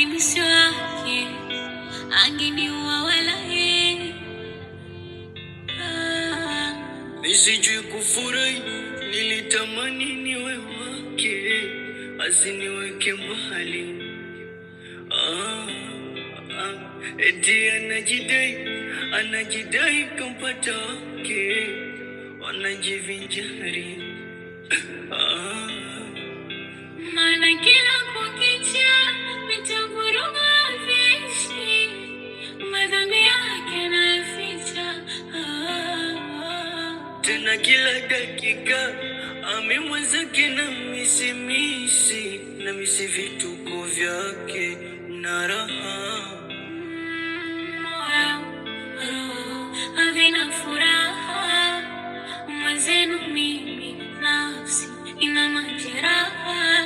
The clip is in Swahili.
mimi si wake, angeniua wala yeye. Nisijui kufurahi, nilitamani niwe wake, asiniweke mbali. Eti anajidai kampata wake, wanajivinjari. Maana kila kukicha vitavuruga vishi, madhambi yake naficha. Tena kila dakika amemwezake na misi vituko vyake na raha. Havina furaha, mwenzenu mimi nafsi ina majeraha.